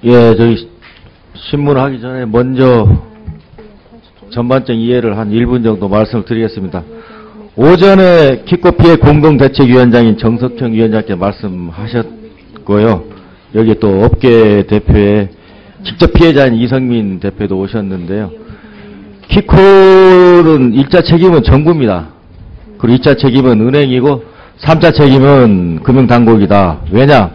예, 저희 신문하기 전에 먼저 전반적 이해를 한 1분 정도 말씀을 드리겠습니다. 오전에 키코피의 공동대책위원장인 정석형 위원장께 말씀하셨고요. 여기 또 업계 대표에 직접 피해자인 이성민 대표도 오셨는데요. 키콜은 1차 책임은 정부입니다. 그리고 2차 책임은 은행이고 3차 책임은 금융당국이다. 왜냐?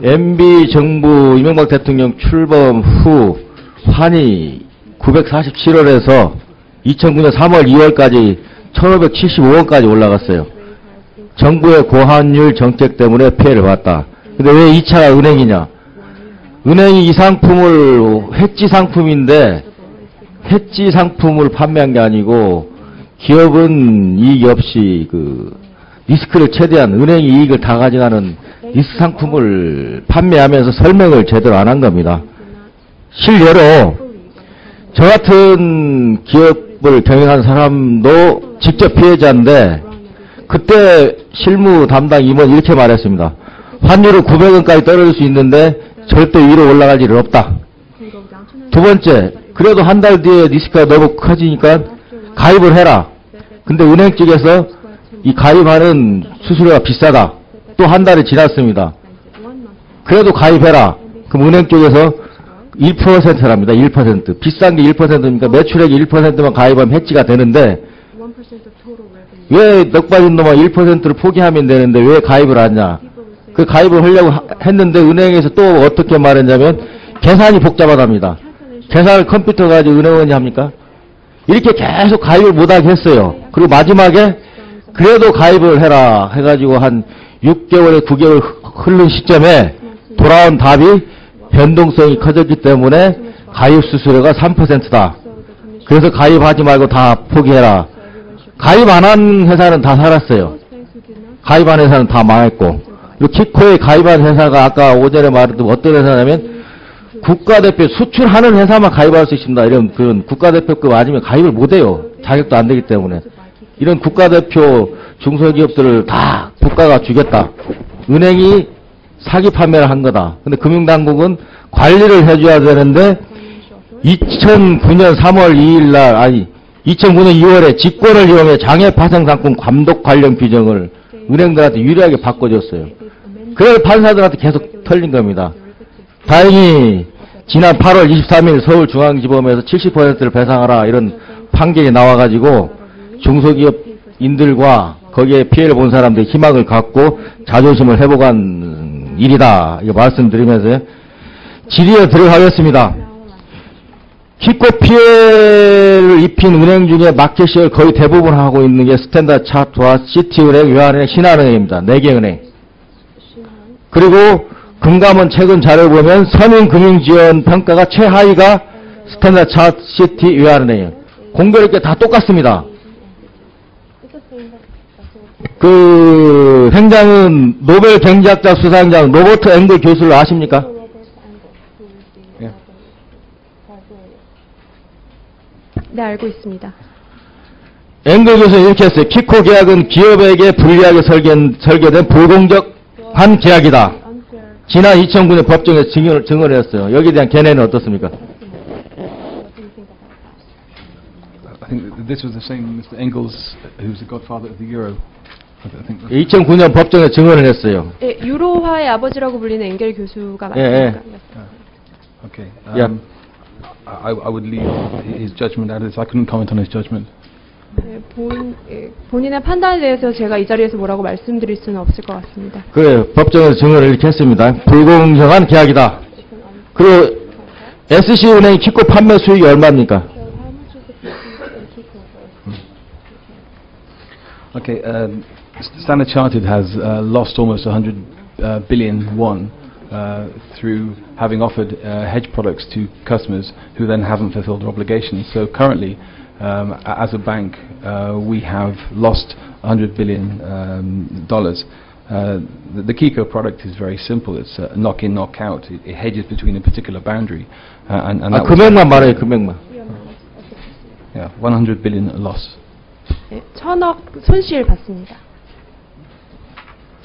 MB 정부 이명박 대통령 출범 후 환이 947원에서 2009년 3월 2월까지 1575원까지 올라갔어요. 정부의 고환율 정책 때문에 피해를 봤다. 근데 왜 2차가 은행이냐? 은행이 이 상품을 해지 상품인데 해지 상품을 판매한 게 아니고 기업은 이익이 없이 리스크를 최대한 은행이 이익을 다 가져가는 리스크 상품을 판매하면서 설명을 제대로 안 한 겁니다. 실례로 저 같은 기업을 경영한 사람도 직접 피해자인데 그때 실무 담당 임원 이렇게 말했습니다. 환율은 900원까지 떨어질 수 있는데 절대 위로 올라갈 일은 없다. 두 번째, 그래도 한 달 뒤에 리스크가 너무 커지니까 가입을 해라. 근데 은행 쪽에서 이 가입하는 수수료가 비싸다. 또 한 달이 지났습니다. 그래도 가입해라. 그럼 은행 쪽에서 1%랍니다. 1%. 비싼 게 1%니까 매출액이 1%만 가입하면 해지가 되는데 왜 넉 빠진 놈아 1%를 포기하면 되는데 왜 가입을 하냐. 그 가입을 하려고 했는데 은행에서 또 어떻게 말했냐면 계산이 복잡하답니다. 계산을 컴퓨터 가지고 은행원이 합니까? 이렇게 계속 가입을 못하게 했어요. 그리고 마지막에 그래도 가입을 해라 해가지고 한 6개월에 9개월 흐른 시점에 돌아온 답이 변동성이 커졌기 때문에 가입 수수료가 3%다. 그래서 가입하지 말고 다 포기해라. 가입 안 한 회사는 다 살았어요. 가입한 회사는 다 망했고. 키코에 가입한 회사가 아까 오전에 말했던 어떤 회사냐면 국가대표 수출하는 회사만 가입할 수 있습니다. 이런 그런 국가대표급 아니면 가입을 못해요. 자격도 안 되기 때문에. 이런 국가대표 중소기업들을 다 국가가 주겠다. 은행이 사기 판매를 한 거다. 근데 금융당국은 관리를 해줘야 되는데 2009년 3월 2일 날, 아니 2009년 2월에 직권을 이용해 장외파생상품 감독 관련 규정을 은행들한테 유리하게 바꿔줬어요. 그래서 판사들한테 계속 털린 겁니다. 다행히 지난 8월 23일 서울중앙지법에서 70%를 배상하라 이런 판결이 나와가지고 중소기업인들과 거기에 피해를 본 사람들이 희망을 갖고 자존심을 회복한 일이다. 이거 말씀드리면서 질의에 들어가겠습니다. 키코 피해를 입힌 은행 중에 마켓시어를 거의 대부분 하고 있는 게 스탠다드 차트와 시티은행, 외환은행, 신한은행입니다. 4개 은행. 그리고 금감원 최근 자료를 보면 서민금융지원 평가가 최하위가 스탠다드 차트, 시티, 외환은행이에요. 공교롭게 게 다 똑같습니다. 행장은 노벨 경제학자 수상장 로버트 앵글 교수를 아십니까? 네, 알고 있습니다. 앵글 교수는 이렇게 했어요. 키코 계약은 기업에게 불리하게 설계된 불공정한 계약이다. 지난 2009년 법정에서 증언을 했어요. 여기에 대한 견해는 어떻습니까? I think this was the same Mr. Engels, who's the godfather of the euro. 2009년 법정에 증언을 했어요. 예, 유로화의 아버지라고 불리는 앵겔 교수가 맞습니까? 예. Okay. Yeah. I would leave his judgment out of this. I couldn't comment on his judgment. 네, 본인의 판단에 대해서 제가 이 자리에서 뭐라고 말씀드릴 수는 없을 것 같습니다. 그래, 법정에서 증언을 이렇게 했습니다. 불공정한 계약이다. 그리고 SC은행이 키코 판매 수익이 얼마입니까? Okay, Standard Chartered has lost almost 100 billion won through having offered hedge products to customers who then haven't fulfilled their obligations. So currently, as a bank, we have lost $100 billion. The Kiko product is very simple. It's knock-in, knock-out. It hedges between a particular boundary. And that 금액만 말해요, 금액만. Yeah, 100 billion loss. 네, 1,000억 손실 받습니다.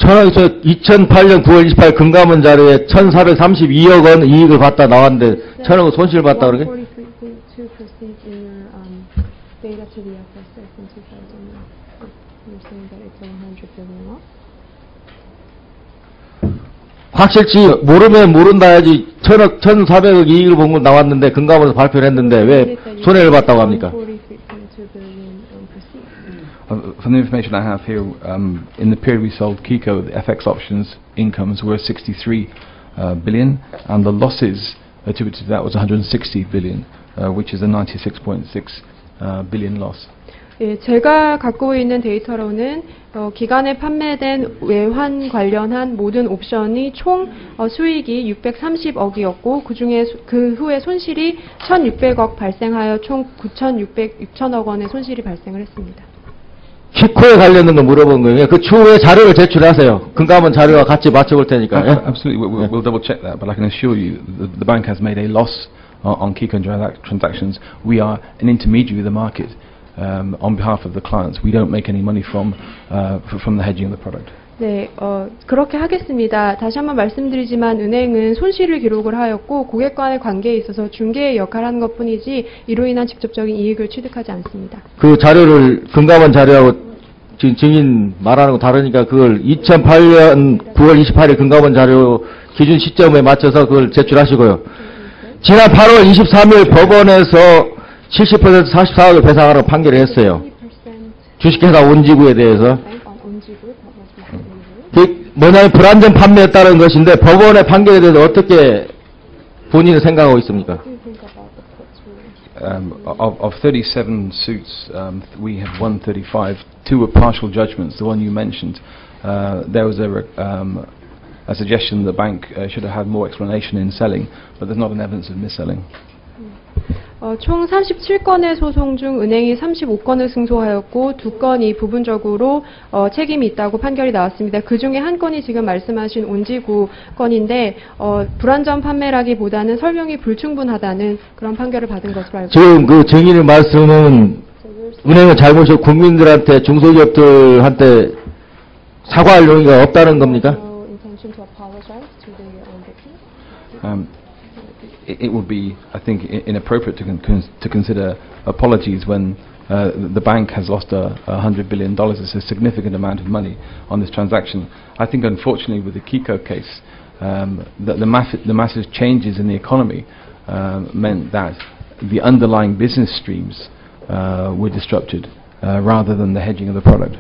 천억, 2008년 9월 28일 금감원 자료에 1,432억 원 이익을 봤다 나왔는데, 천억 손실 봤다 그러게? 143.2% in your data to the FSS in 2009. You're saying that it's 100 billion off? 확실치 모르면 모른다 해야지. 천억, 1,400억 이익을 본 건 나왔는데, 금감원에서 발표를 했는데, 왜 손해를 봤다고 합니까? 143.2 billion proceeds. From the information I have here, in the period we sold Kiko, the FX options incomes were 63 billion, and the losses attributed to that was 160 billion, which is a 96.6 billion loss. 예, 제가 갖고 있는 데이터로는 기간에 판매된 외환 관련한 모든 옵션이 총 수익이 630억이었고 그 후에 손실이 1,600억 발생하여 총 6천억 원의 손실이 발생을 했습니다. 키코에 관련된 거 물어본 거예요. 그 추후에 자료를 제출하세요. 금감원 자료와 같이 맞춰볼 테니까. 예? Absolutely, we'll double check that, but I can assure you the bank has made a loss on Kiko transactions. We are an intermediary of the market. On behalf of the clients, we don't make any money from the hedging of the product. 네, 그렇게 하겠습니다. 다시 한번 말씀드리지만 은행은 손실을 기록을 하였고 고객 간의 관계에 있어서 중개의 역할을 하는 것뿐이지 이로 인한 직접적인 이익을 취득하지 않습니다. 그 자료를 금감원 자료하고 지금 증인 말하는 거 다르니까 그걸 2008년 9월 28일 금감원 자료 기준 시점에 맞춰서 그걸 제출하시고요. 지난 8월 23일 법원에서 70% 44억을 배상하라고 판결을 했어요. 주식회사 온지구에 대해서. 그 뭐냐면 불안전 판매했다는 것인데 법원의 판결에 대해서 어떻게 본인은 생각하고 있습니까? Of 37 suits, we have won 35. Two were partial judgments, the one you mentioned. There was a suggestion the bank should have had more explanation in selling, but there's not an evidence of mis-selling. 총 37건의 소송 중 은행이 35건을 승소하였고 2건이 부분적으로 책임이 있다고 판결이 나왔습니다. 그 중에 한 건이 지금 말씀하신 온지구 건인데 불안전 판매라기보다는 설명이 불충분하다는 그런 판결을 받은 것으로 알고 있습니다. 지금 그 증인의 말씀은 은행은 잘못이 국민들한테 중소기업들한테 사과할 용의가 없다는 겁니까? It would be, I think, inappropriate to consider apologies when the bank has lost $100 billion. It's a significant amount of money on this transaction. I think, unfortunately, with the Kiko case, the massive changes in the economy meant that the underlying business streams were disrupted rather than the hedging of the product.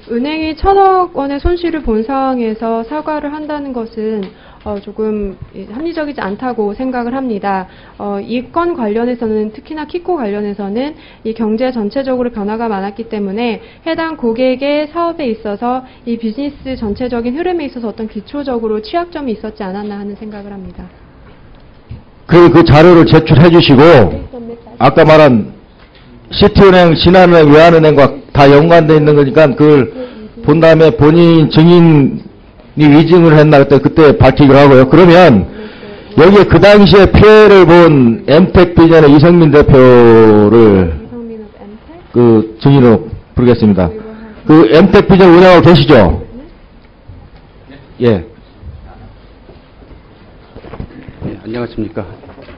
은행이 1,000억 원의 손실을 본 상황에서 사과를 한다는 것은 조금 합리적이지 않다고 생각을 합니다. 이 건 관련해서는 특히나 키코 관련해서는 이 경제 전체적으로 변화가 많았기 때문에 해당 고객의 사업에 있어서 이 비즈니스 전체적인 흐름에 있어서 어떤 기초적으로 취약점이 있었지 않았나 하는 생각을 합니다. 그 자료를 제출해 주시고 아까 말한 시티은행, 신한은행, 외환은행과 다 연관되어 있는 거니까 그걸 본 다음에 본인 증인이 위증을 했나 그때 밝히기로 하고요. 그러면 여기에 그 당시에 피해를 본 엠텍 비전의 이성민 대표를 그 증인으로 부르겠습니다. 그 엠텍 비전 운영하고 계시죠? 예. 네, 안녕하십니까.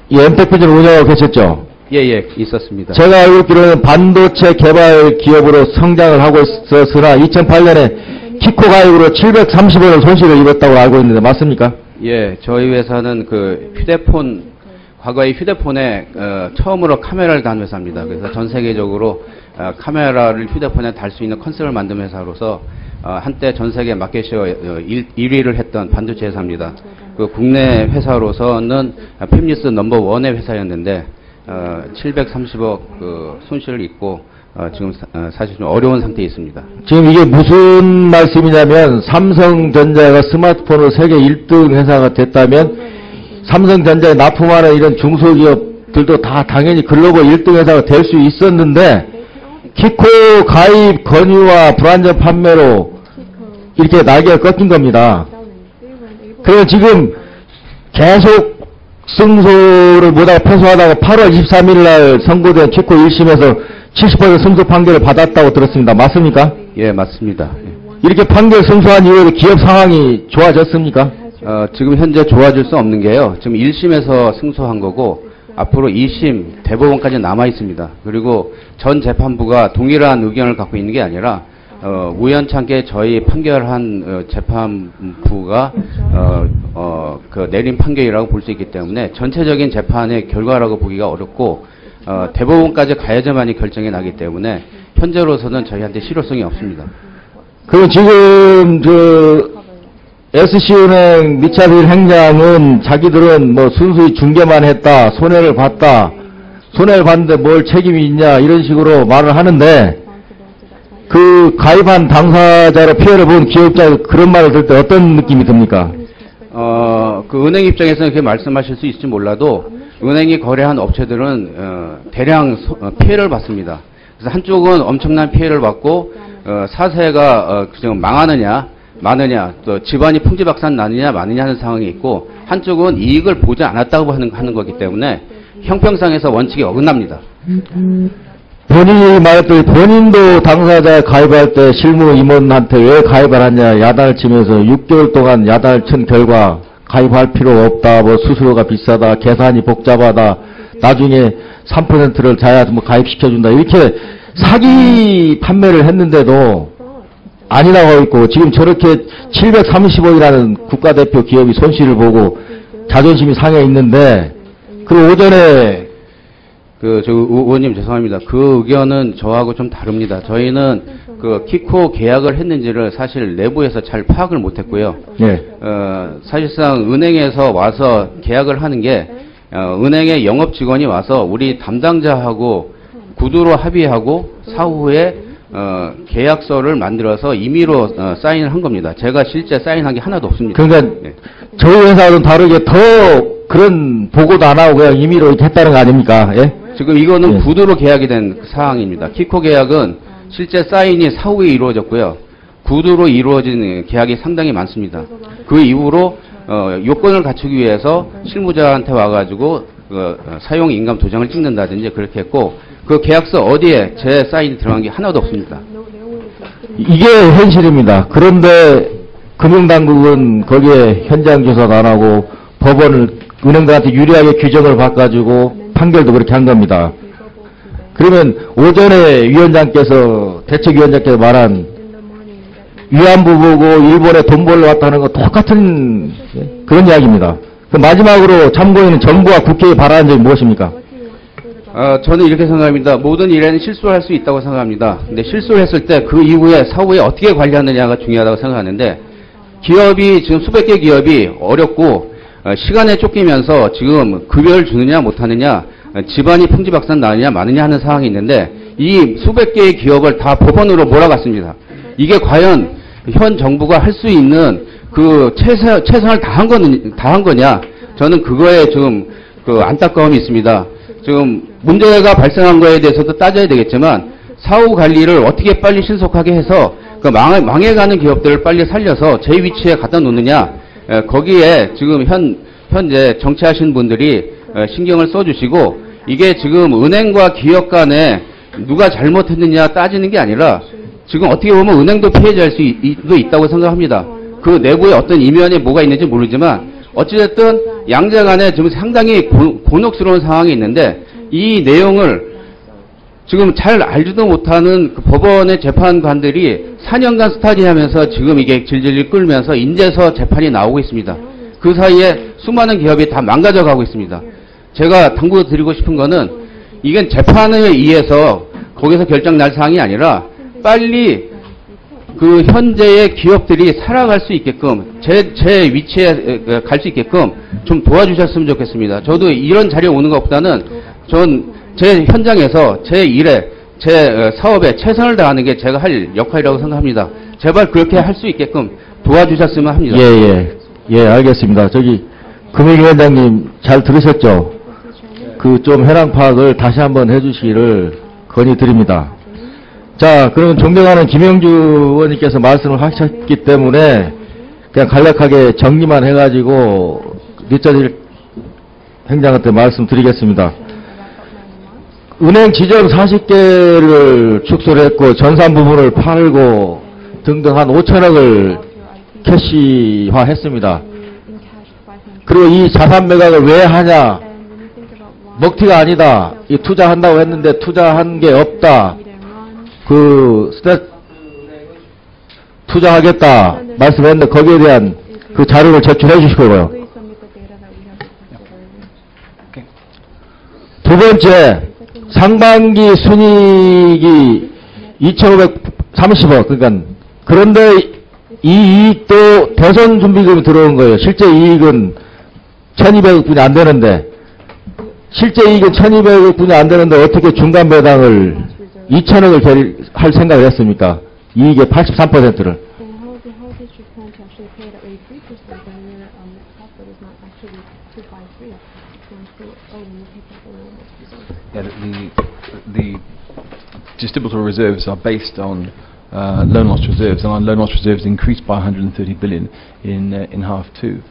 이 엠텍 비전 운영하고 계셨죠? 예, 있었습니다. 제가 알고 있기로는 반도체 개발 기업으로 성장을 하고 있었으나 2008년에 키코 가입으로 730원을 손실을 입었다고 알고 있는데 맞습니까? 예, 저희 회사는 그 과거에 휴대폰에 처음으로 카메라를 단 회사입니다. 그래서 전 세계적으로 카메라를 휴대폰에 달 수 있는 컨셉을 만든 회사로서 한때 전 세계 마켓쉐어 1위를 했던 반도체 회사입니다. 그 국내 회사로서는 팹리스 넘버1의 회사였는데 730억 그 손실을 입고 지금 사실 좀 어려운 상태에 있습니다. 지금 이게 무슨 말씀이냐면 삼성전자가 스마트폰으로 세계 1등 회사가 됐다면 삼성전자에 납품하는 이런 중소기업들도 다 당연히 글로벌 1등 회사가 될 수 있었는데 키코 가입 권유와 불안전 판매로 이렇게 날개가 꺾인 겁니다. 그래서 지금 계속 승소를 못하고 패소하다가 8월 23일 날 선고된 키코 1심에서 70% 승소 판결을 받았다고 들었습니다. 맞습니까? 예, 맞습니다. 예. 이렇게 판결 승소한 이후에 기업 상황이 좋아졌습니까? 지금 현재 좋아질 수 없는 게요. 지금 1심에서 승소한 거고 앞으로 2심 대법원까지 남아 있습니다. 그리고 전 재판부가 동일한 의견을 갖고 있는 게 아니라 우연찮게 저희 판결한 재판부가 내린 판결이라고 볼 수 있기 때문에 전체적인 재판의 결과라고 보기가 어렵고 대법원까지 가야지만이 결정이 나기 때문에 현재로서는 저희한테 실효성이 없습니다. 그리고 지금 SC은행 미차빌 행장은 자기들은 뭐 순수히 중개만 했다, 손해를 봤다, 손해를 봤는데 뭘 책임이 있냐 이런 식으로 말을 하는데 그 가입한 당사자로 피해를 본 기업자 그런 말을 들을 때 어떤 느낌이 듭니까? 그 은행 입장에서는 그렇게 말씀하실 수 있을지 몰라도 은행이 거래한 업체들은 대량 피해를 받습니다. 그래서 한쪽은 엄청난 피해를 받고 사세가 지금 망하느냐 마느냐 또 집안이 풍지박산 나느냐 마느냐 하는 상황이 있고 한쪽은 이익을 보지 않았다고 하는 거기 때문에 형평상에서 원칙이 어긋납니다. 본인이 말했더니 본인도 당사자에 가입할 때 실무 임원한테 왜 가입을 하냐 야단을 치면서 6개월 동안 야단을 친 결과 가입할 필요가 없다, 뭐 수수료가 비싸다, 계산이 복잡하다, 나중에 3%를 자야 뭐 가입시켜준다 이렇게 사기 판매를 했는데도 아니라고 하고 있고 지금 저렇게 730억이라는 국가대표 기업이 손실을 보고 자존심이 상해 있는데 그 오전에 저 의원님 죄송합니다. 그 의견은 저하고 좀 다릅니다. 저희는 그 키코 계약을 했는지를 사실 내부에서 잘 파악을 못했고요. 예. 사실상 은행에서 와서 계약을 하는 게 은행의 영업 직원이 와서 우리 담당자하고 구두로 합의하고 사후에 계약서를 만들어서 임의로 사인을 한 겁니다. 제가 실제 사인한 게 하나도 없습니다. 그러니까 네. 저희 회사와는 다르게 더 그런 보고도 안 하고 그냥 임의로 이렇게 했다는 거 아닙니까? 예? 지금 이거는 예. 구두로 계약이 된 사항입니다. 키코 계약은 실제 사인이 사후에 이루어졌고요. 구두로 이루어진 계약이 상당히 많습니다. 그 이후로 요건을 갖추기 위해서 실무자한테 와가지고 사용 인감 도장을 찍는다든지 그렇게 했고 그 계약서 어디에 제 사인이 들어간 게 하나도 없습니다. 이게 현실입니다. 그런데 금융당국은 거기에 현장 조사도 안 하고 법원을 은행들한테 유리하게 규정을 바꿔주고 판결도 그렇게 한 겁니다. 그러면 오전에 위원장께서 대책위원장께서 말한 위안부 보고 일본에 돈 벌러 왔다는 거 똑같은 그런 이야기입니다. 그 마지막으로 참고인은 정부와 국회에 바라는 점이 무엇입니까? 저는 이렇게 생각합니다. 모든 일에는 실수를 할 수 있다고 생각합니다. 근데 실수를 했을 때 그 이후에 사후에 어떻게 관리하느냐가 중요하다고 생각하는데 기업이 지금 수백 개 기업이 어렵고 시간에 쫓기면서 지금 급여를 주느냐 못하느냐 집안이 풍지박산 나느냐 마느냐 하는 상황이 있는데 이 수백 개의 기업을 다 법원으로 몰아갔습니다. 이게 과연 현 정부가 할 수 있는 그 최선을 다한 거냐? 저는 그거에 좀 그 안타까움이 있습니다. 지금 문제가 발생한 거에 대해서도 따져야 되겠지만 사후 관리를 어떻게 빨리 신속하게 해서 그 망해가는 기업들을 빨리 살려서 제 위치에 갖다 놓느냐? 거기에 지금 현재 정치하신 분들이 신경을 써주시고 이게 지금 은행과 기업 간에 누가 잘못했느냐 따지는 게 아니라 지금 어떻게 보면 은행도 피해자일 수도 있다고 생각합니다. 그 내부에 어떤 이면에 뭐가 있는지 모르지만 어찌됐든 양자 간에 지금 상당히 곤혹스러운 상황이 있는데 이 내용을 지금 잘 알지도 못하는 그 법원의 재판관들이 4년간 스타디하면서 지금 이게 질질 끌면서 인제서 재판이 나오고 있습니다. 그 사이에 수많은 기업이 다 망가져가고 있습니다. 제가 당부드리고 싶은 거는 이건 재판에 의해서 거기서 결정 날 사항이 아니라 빨리 그 현재의 기업들이 살아갈 수 있게끔 제 위치에 갈 수 있게끔 좀 도와주셨으면 좋겠습니다. 저도 이런 자리에 오는 것보다는 전 제 현장에서 제 일에 제 사업에 최선을 다하는 게 제가 할 역할이라고 생각합니다. 제발 그렇게 할 수 있게끔 도와주셨으면 합니다. 예, 알겠습니다. 저기 금융위원장님 잘 들으셨죠? 그 좀 현황 파악을 다시 한번 해주시기를 건의드립니다. 자, 그러면 존경하는 김영주 의원님께서 말씀을 하셨기 때문에 그냥 간략하게 정리만 해가지고 리차질 행장한테 말씀드리겠습니다. 은행 지점 40개를 축소를 했고 전산 부분을 팔고 등등 한 5천억을 캐시화했습니다. 그리고 이 자산 매각을 왜 하냐? 먹튀가 아니다. 이 투자한다고 했는데 투자한 게 없다. 투자하겠다 말씀했는데 거기에 대한 그 자료를 제출해 주시고요. 두 번째, 상반기 순이익이 2,530억. 그러니까 그런데 이 이익도 대선 준비금이 들어온 거예요. 실제 이익은 1,200억 분이 안 되는데, 실제 이익은 1,200억 분이 안 되는데 어떻게 중간 배당을 2,000억을 할 생각을 했습니까? 이익의 83%를. Yeah, the distributable reserves are based on loan loss reserves, and our loan loss reserves increased by 130 billion in half two.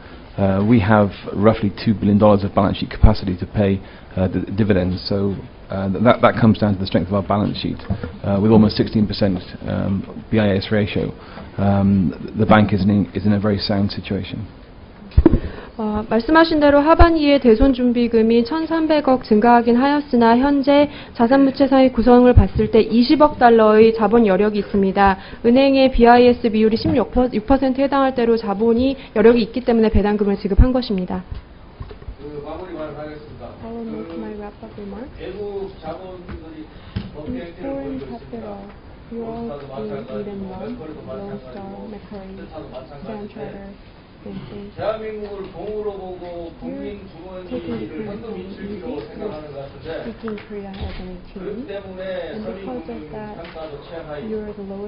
We have roughly $2 billion of balance sheet capacity to pay the dividends, so that comes down to the strength of our balance sheet. With almost 16% BIS ratio, the bank is in a very sound situation. 말씀하신 대로 하반기에 대손 준비금이 1,300억 증가하긴 하였으나 현재 자산부채사의 구성을 봤을 때 20억 달러의 자본 여력이 있습니다. 은행의 BIS 비율이 16%에 해당할 대로 자본이 여력이 있기 때문에 배당금을 지급한 것입니다. 마무리 말하겠습니다. 외국 자본들이 foreign capital, Europe, Sweden, Lone Star, Macquarie, 대한민국을 공으로 보고 국민 주머니를 현금 인출기로 생각하는 것 같은데 그렇기 때문에 서민국민 평가도 최하위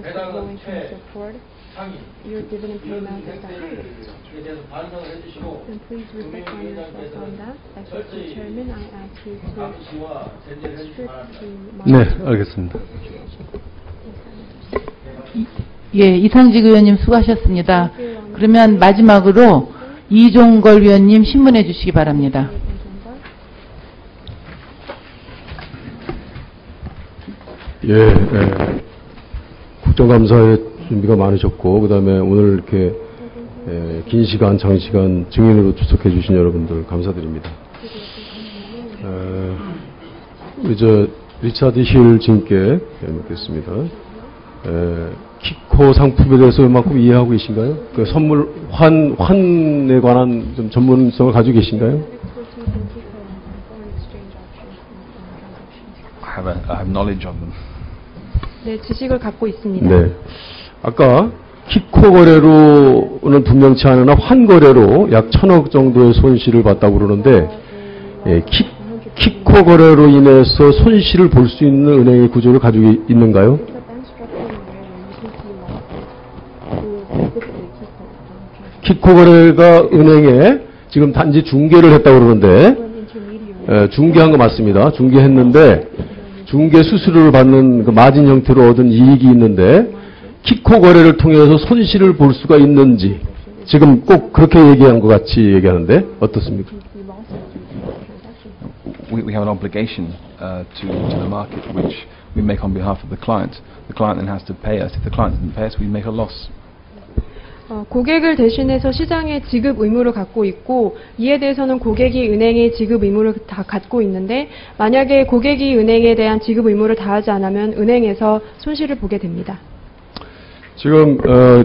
배당은 최상위 행태에 대해서 반성을 해주시고 금융위원장께서는 철저히 감시와 견제를 해주시기 바랍니다. 네, 알겠습니다. 예, 이상직 의원님 수고하셨습니다. 그러면 마지막으로 이종걸 위원님 신문해 주시기 바랍니다. 예, 국정감사에 준비가 많으셨고, 그 다음에 오늘 이렇게 긴 시간, 장시간 증인으로出席주신 여러분들 감사드립니다. 우리 리차드 힐 증인께 묻겠습니다. 키코 상품에 대해서 웬만큼 이해하고 계신가요? 그 선물 환에 관한 좀 전문성을 가지고 계신가요? I have knowledge of them. 네, 지식을 갖고 있습니다. 네. 아까 키코 거래로는 분명치 않으나 환 거래로 약 1,000억 정도의 손실을 봤다고 그러는데, 키코 거래로 인해서 손실을 볼 수 있는 은행의 구조를 가지고 있는가요? 키코 거래가 은행에 지금 단지 중개를 했다고 그러는데, 중개한 거 맞습니다. 중개했는데, 중개 수수료를 받는 그 마진 형태로 얻은 이익이 있는데, 키코 거래를 통해서 손실을 볼 수가 있는지, 지금 꼭 그렇게 얘기한 것 같이 얘기하는데, 어떻습니까? We have an obligation to the market which we make on behalf of the client. The client then has to pay us. If the client doesn't pay us, we make a loss. 고객을 대신해서 시장에 지급 의무를 갖고 있고 이에 대해서는 고객이 은행에 지급 의무를 다 갖고 있는데 만약에 고객이 은행에 대한 지급 의무를 다하지 않으면 은행에서 손실을 보게 됩니다. 지금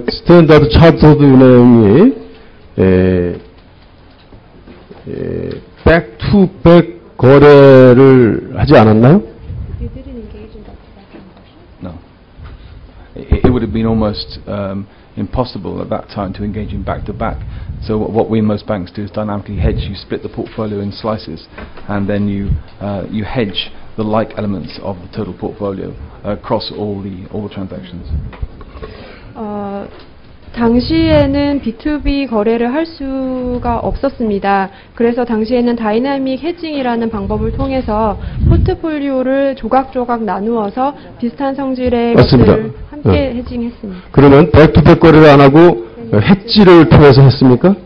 스탠다드 차터드 은행이 백투백 거래를 하지 않았나요? No. It would have been almost impossible at that time to engage in back-to-back. So what we in most banks do is dynamically hedge. You split the portfolio in slices, and then you hedge the like elements of the total portfolio across all the transactions. 당시에는 B2B 거래를 할 수가 없었습니다. 그래서 당시에는 다이나믹 해징이라는 방법을 통해서 포트폴리오를 조각조각 나누어서 비슷한 성질의 것을 함께 해징했습니다. 그러면 백투백 거래를 안 하고 해지를 통해서 했습니까?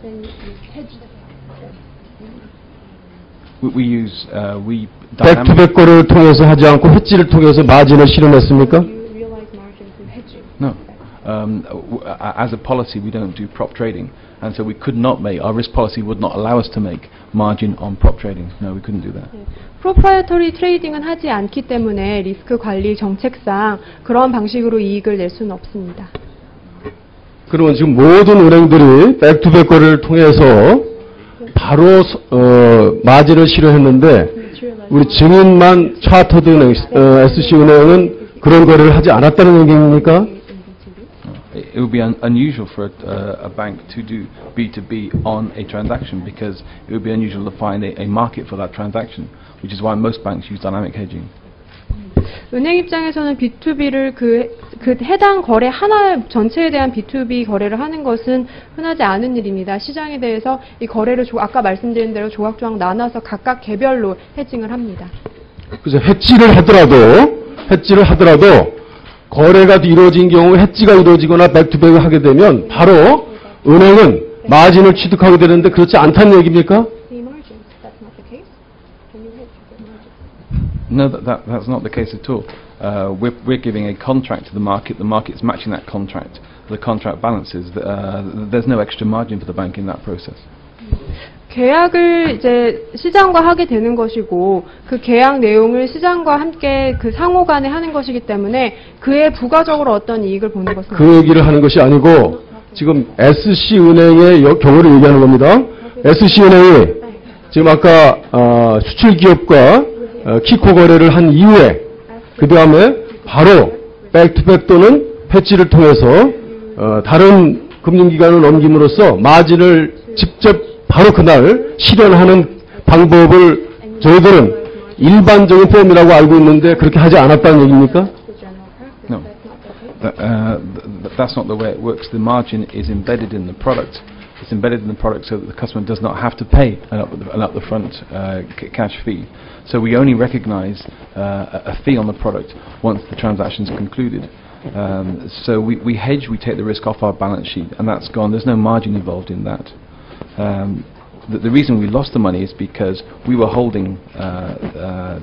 백투백 거래를 통해서 하지 않고 해지를 통해서 마진을 실현했습니까? No. as a policy, we don't do prop trading, and so we could not make, our risk policy would not allow us to make margin on prop trading. No, we couldn't do that. 프로프라이터리 트레이딩은 하지 않기 때문에 리스크 관리 정책상 그런 방식으로 이익을 낼 수는 없습니다. 그러면 지금 모든 은행들이 백투백 거래를 통해서 바로 마진을 실현했는데 우리 증인만 차터드 은행, SC은행은 그런 거래를 하지 않았다는 얘기입니까? It would be unusual for a bank to do B2B on a transaction because it would be unusual to find a market for that transaction, which is why most banks use dynamic hedging. 은행 입장에서는 B2B를 그 해당 거래 하나 전체에 대한 B2B 거래를 하는 것은 흔하지 않은 일입니다. 시장에 대해서 이 거래를 아까 말씀드린 대로 조각조각 나눠서 각각 개별로 해칭을 합니다. 그래서 해지를 하더라도 거래가 이루어진 경우 해지가 이루어지거나 백투백을 하게 되면 바로 은행은 마진을 취득하게 되는데 그렇지 않다는 얘기입니까? No, that's not the case at all. We're giving a contract to the market. The market's matching that contract. The contract balances. There's no extra margin for the bank in that process. 계약을 이제 시장과 하게 되는 것이고 그 계약 내용을 시장과 함께 그 상호 간에 하는 것이기 때문에 그에 부가적으로 어떤 이익을 보는 것은 그 얘기를 하는 것이 아니고 지금 SC은행의 경우를 얘기하는 겁니다. SC은행이 지금 아까 수출 기업과 키코 거래를 한 이후에 그 다음에 바로 백투백 또는 해지를 통해서 다른 금융기관을 넘김으로써 마진을 직접 바로 그날 실현하는 방법을 저희들은 일반적인 폼이라고 알고 있는데 그렇게 하지 않았다는 얘기입니까? No, that's not the way it works. The margin is embedded in the product. It's embedded in the product so that the customer does not have to pay an up-the-front cash fee. So we only recognize a fee on the product once the transaction's concluded. So we hedge, we take the risk off our balance sheet, and that's gone. There's no margin involved in that. The reason we lost the money is because we were holding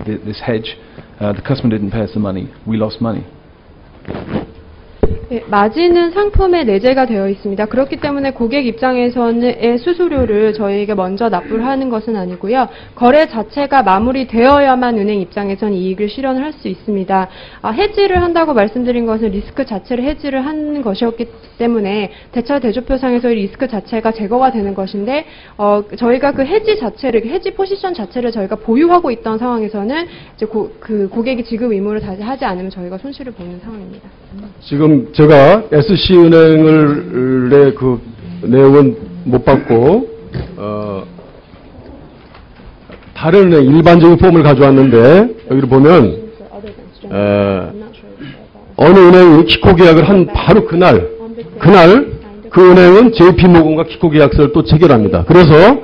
this hedge. The customer didn't pay us the money. We lost money. 네, 마진은 상품에 내재가 되어 있습니다. 그렇기 때문에 고객 입장에서는 수수료를 저희에게 먼저 납부를 하는 것은 아니고요. 거래 자체가 마무리되어야만 은행 입장에서는 이익을 실현을 할 수 있습니다. 해지를 한다고 말씀드린 것은 리스크 자체를 해지를 하는 것이었기 때문에 대차 대조표상에서의 리스크 자체가 제거가 되는 것인데 저희가 그 해지 자체를 해지 포지션 자체를 저희가 보유하고 있던 상황에서는 이제 그 고객이 지급 의무를 다시 하지 않으면 저희가 손실을 보는 상황입니다. 지금 제가 SC은행의 그 내용은 못 봤고 다른 은행 일반적인 폼을 가져왔는데 여기를 보면 어느 은행이 키코 계약을 한 바로 그날 그 은행은 JP모건과 키코 계약서를 또 체결합니다. 그래서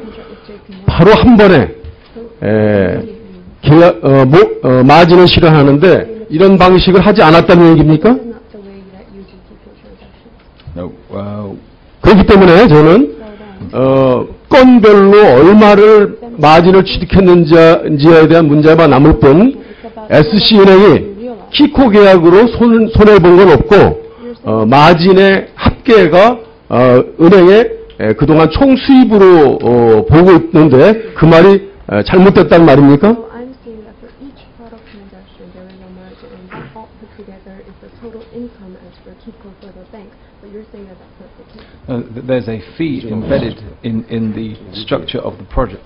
바로 한 번에 마진을 실현하는데 이런 방식을 하지 않았다는 얘기입니까? No, 그렇기 때문에 저는 건별로 얼마를 마진을 취득했는지에 대한 문제가 남을 뿐 SC은행이 키코 계약으로 손해본 건 없고 마진의 합계가 은행의 그동안 총 수입으로 보고 있는데 그 말이 잘못됐단 말입니까? There's a fee embedded in the structure of the product.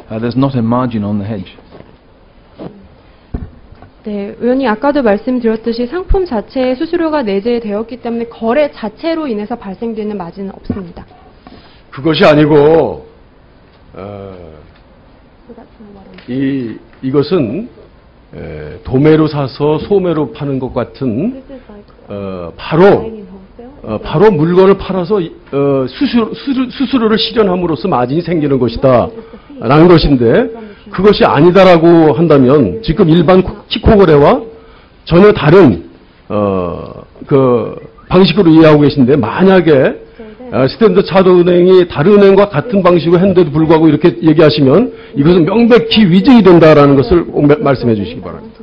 There's not a margin on the hedge. 네, 의원님 아까도 말씀드렸듯이 상품 자체에 수수료가 내재되었기 때문에 거래 자체로 인해서 발생되는 마진은 없습니다. 그것이 아니고 이것은 도매로 사서 소매로 파는 것 같은 바로 물건을 팔아서 수수료를 실현함으로써 마진이 생기는 것이다 라는 것인데 그것이 아니다라고 한다면 지금 일반 키코 거래와 전혀 다른 그 방식으로 이해하고 계신데 만약에 스탠더드 차트은행이 다른 은행과 같은 방식으로 했는데도 불구하고 이렇게 얘기하시면 이것은 명백히 위증이 된다라는 것을 꼭 말씀해 주시기 바랍니다.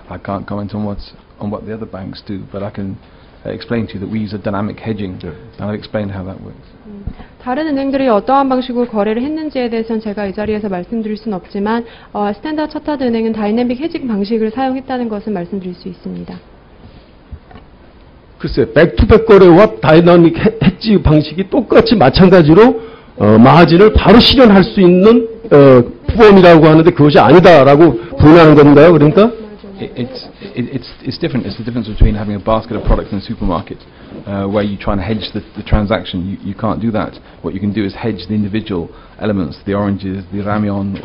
I can't comment on what the other banks do, but I can explain to you that we use a dynamic hedging, and I've explained how that works. 다른 은행들이 어떠한 방식으로 거래를 했는지에 대해서는 제가 이 자리에서 말씀드릴 수는 없지만 스탠다드 차타드 은행은 다이내믹 해징 방식을 사용했다는 것은 말씀드릴 수 있습니다. 글쎄, 백투백 거래와 다이나믹 해지 방식이 똑같이 마찬가지로 마진을 바로 실현할 수 있는 폼이라고 하는데 그것이 아니다라고 분하는 건가요? 그러니까? It's different. It's the difference between having a basket of products in a supermarket, where you try and hedge the transaction. You can't do that. What you can do is hedge the individual elements, the oranges, the ramyeon,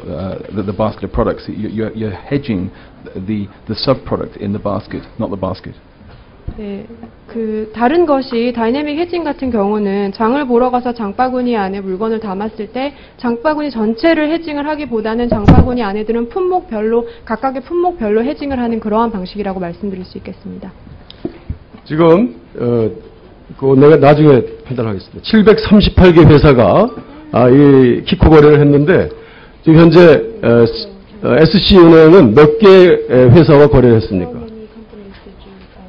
the basket of products. You're hedging the sub-product in the basket, not the basket. 네, 다른 것이 다이내믹 해징 같은 경우는 장을 보러 가서 장바구니 안에 물건을 담았을 때 장바구니 전체를 해징을 하기보다는 장바구니 안에 드는 품목별로 각각의 품목별로 해징을 하는 그러한 방식이라고 말씀드릴 수 있겠습니다. 지금 내가 나중에 판단하겠습니다. 738개 회사가 이 키코 거래를 했는데 지금 현재 SC은행은 몇 개 회사와 거래를 했습니까?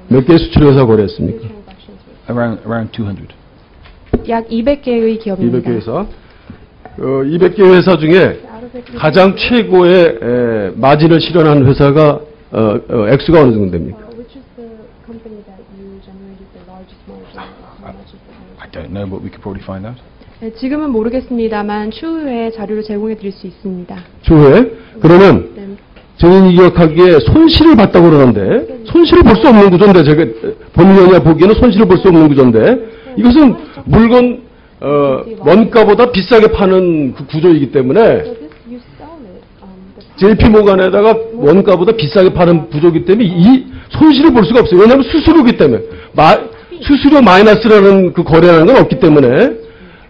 몇 개 수출 회사 거래했습니까? Around 200. 약 200개의 기업입니다. 200개 회사. 200개 회사 중에 가장 최고의 마진을 실현한 회사가 액수가 어느 정도 됩니까? I don't know, but we could probably find out. 네, 지금은 모르겠습니다만 추후에 자료를 제공해 드릴 수 있습니다. 추후에? 그러면 네. 증인이 기억하기에 손실을 봤다고 그러는데 손실을 볼 수 없는 구조인데 제가 법률위원회가 보기에는 손실을 볼 수 없는 구조인데 이것은 물건 원가보다 비싸게 파는 그 구조이기 때문에 JP모간에다가 원가보다 비싸게 파는 구조이기 때문에 이 손실을 볼 수가 없어요. 왜냐하면 수수료이기 때문에 수수료 마이너스라는 그 거래라는 건 없기 때문에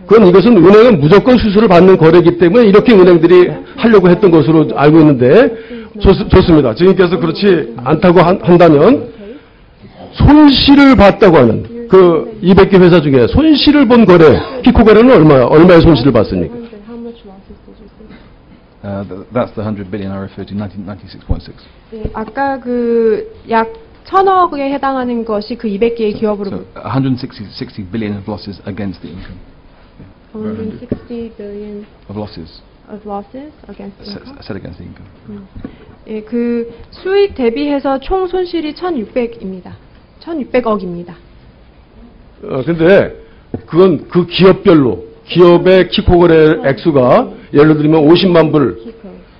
그건 이것은 은행은 무조건 수수료를 받는 거래이기 때문에 이렇게 은행들이 하려고 했던 것으로 알고 있는데 좋습니다. 증인께서 그렇지 않다고 한다면 손실을 봤다고 하는 그 200개 회사 중에 손실을 본 거래, 키코 거래는 얼마의 손실을 봤습니까? That's the 100 billion I referred to, 96.6. 네, 아까 약 1,000억에 해당하는 것이 그 200개의 기업으로 So 160 billion of losses against the income. 160 billion Of losses. of losses against income. Set against the income. 예, 그 수익 대비해서 총 손실이 1,600입니다. 1,600억입니다. 근데 그건 그 기업별로 기업의 키코 거래 액수가 예를 들면 50만 불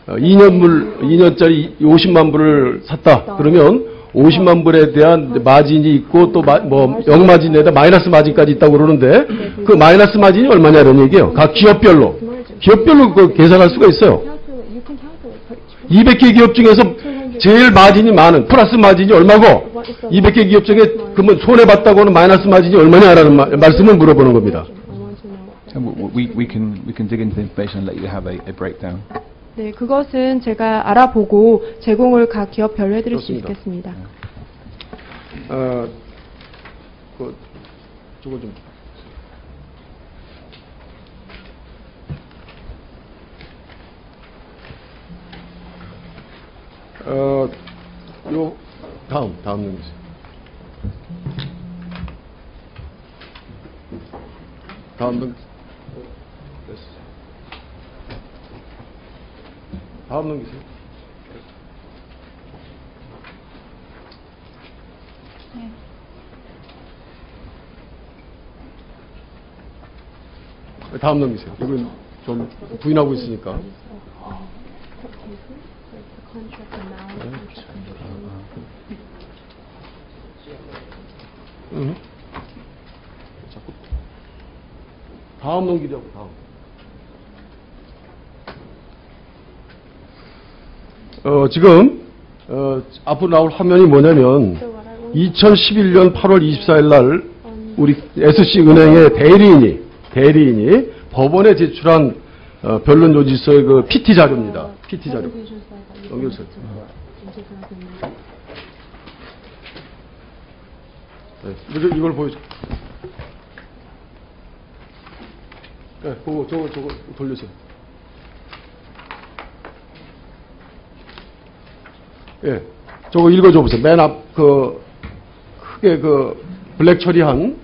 2년짜리 50만 불을 샀다. 그러면 50만 불에 대한 마진이 있고 또 뭐 영마진에다 마이너스 마진까지 있다고 그러는데 그 마이너스 마진이 얼마냐 이런 얘기예요. 각 기업별로 그 계산할 수가 있어요. 200개 기업 중에서 제일 마진이 많은 플러스 마진이 얼마고 200개 기업 중에 그러면 손해봤다고 하는 마이너스 마진이 얼마냐라는 말씀을 물어보는 겁니다. We can dig into the information and let you have a breakdown. 네, 그것은 제가 알아보고 제공을 각 기업별로 해드릴 좋습니다. 수 있겠습니다. 저거 좀. 다음 넘기세요. 다음 넘기세요. 다음 넘기세요. 다음 넘기세요. 이건 좀 부인하고 있으니까. 자꾸 다음 넘기려고 다음. 지금 앞으로 나올 화면이 뭐냐면 2011년 8월 24일 날 우리 SC은행의 대리인이 법원에 제출한 변론 요지서의 그 PT 자료입니다. PT 자료. 연결서. 네, 이걸 보여줘. 네, 그거 저거 돌려주세요. 예, 저거 읽어줘 보세요. 맨 앞 크게 그 블랙 처리한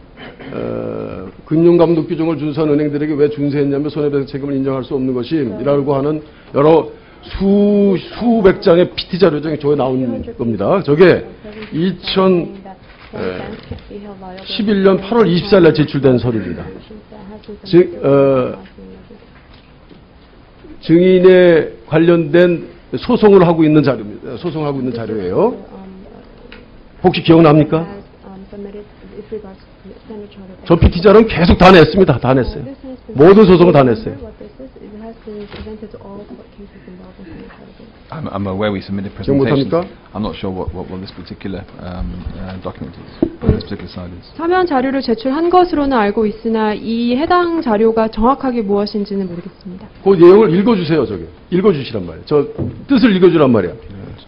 금융감독 규정을 준수한 은행들에게 왜 준수했냐면 손해배상 책임을 인정할 수 없는 것이라고 하는 여러 수백 장의 PT 자료장이 저게 나온 겁니다. 저게 2011년 8월 24일 날 제출된 서류입니다. 증인에 관련된 소송을 하고 있는 자료입니다. 소송하고 있는 자료예요. 혹시 기억납니까? 저 PT 자료는 계속 다 냈습니다. 다 냈어요. 모든 소송을 다 냈어요. I'm aware we submitted 기억 presentations. 못합니까? I'm not sure what this particular document is, what this particular slide is. 서면 자료를 제출한 것으로는 알고 있으나 이 해당 자료가 정확하게 무엇인지는 모르겠습니다. 그 내용을 읽어주세요. 저게 읽어주시란 말이에요. 저 뜻을 읽어주란 말이야.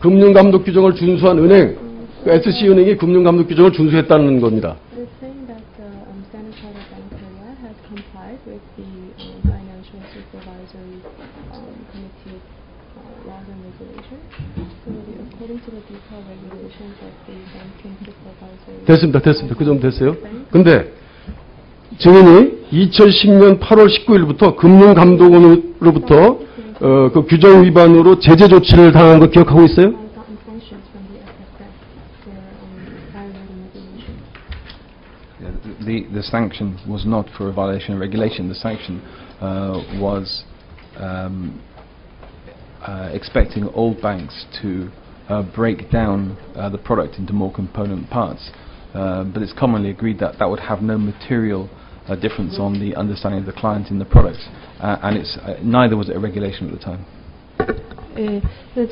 금융감독 규정을 준수한 은행, 그 SC 은행이 금융감독 규정을 준수했다는 겁니다. 됐습니다. 그 정도 됐어요. 근데 증인이 2010년 8월 19일부터 금융감독원으로부터 그 규정 위반으로 제재 조치를 당한 거 기억하고 있어요? The sanction was not for a violation of regulation. The sanction was expecting all banks to break down the product into more component parts. But it's commonly agreed that that would have no material difference on the understanding of the client in the product. And it's neither was it a regulation at the time. 예,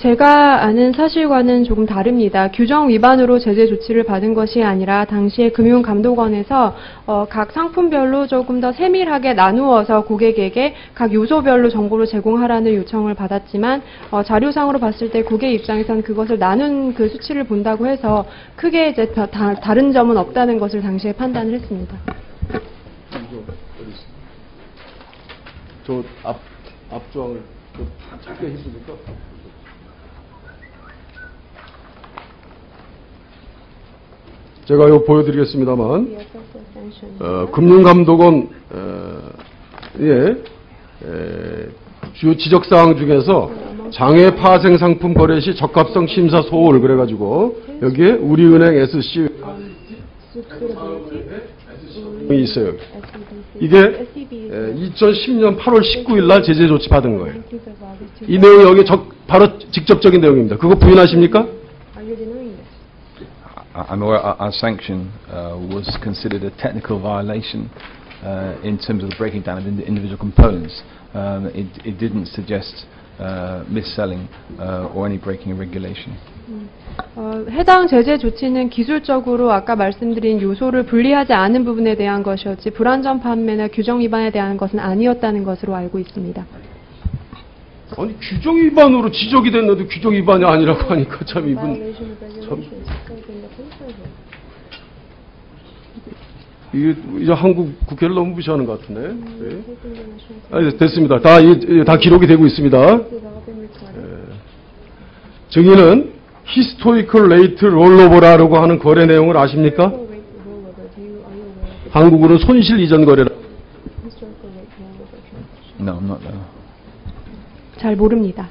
제가 아는 사실과는 조금 다릅니다. 규정 위반으로 제재 조치를 받은 것이 아니라 당시에 금융감독원에서 각 상품별로 조금 더 세밀하게 나누어서 고객에게 각 요소별로 정보를 제공하라는 요청을 받았지만 자료상으로 봤을 때 고객 입장에선 그것을 나눈 그 수치를 본다고 해서 크게 이제 다른 점은 없다는 것을 당시에 판단을 했습니다. 저 앞조항을 찾게 해주니까. 제가 이거 보여드리겠습니다만, 금융감독원 주요 지적사항 중에서 장외 파생 상품 거래 시 적합성 심사 소홀 그래가지고 여기에 우리은행 SC 이 있어요. 이게 2010년 8월 19일 날 제재 조치 받은 거예요. 이 내용이 여기 바로 직접적인 내용입니다. 그거 부인하십니까? I'm aware our sanction was considered a technical violation in terms of the breaking down of individual components. It didn't suggest mis-selling or any breaking of regulation. 해당 제재 조치는 기술적으로 아까 말씀드린 요소를 분리하지 않은 부분에 대한 것이었지 불완전 판매나 규정 위반에 대한 것은 아니었다는 것으로 알고 있습니다. 아니 규정 위반으로 지적이 됐는데 규정 위반이 아니라고 하니까 참 이분 참 이게 한국 국회를 너무 무시하는 것 같은데. 네. 아니, 됐습니다. 다 기록이 되고 있습니다. 증인은 히스토리컬 레이트 롤오버라고 하는 거래 내용을 아십니까? 한국으로는 손실 이전 거래라. No, I'm not. 잘 모릅니다.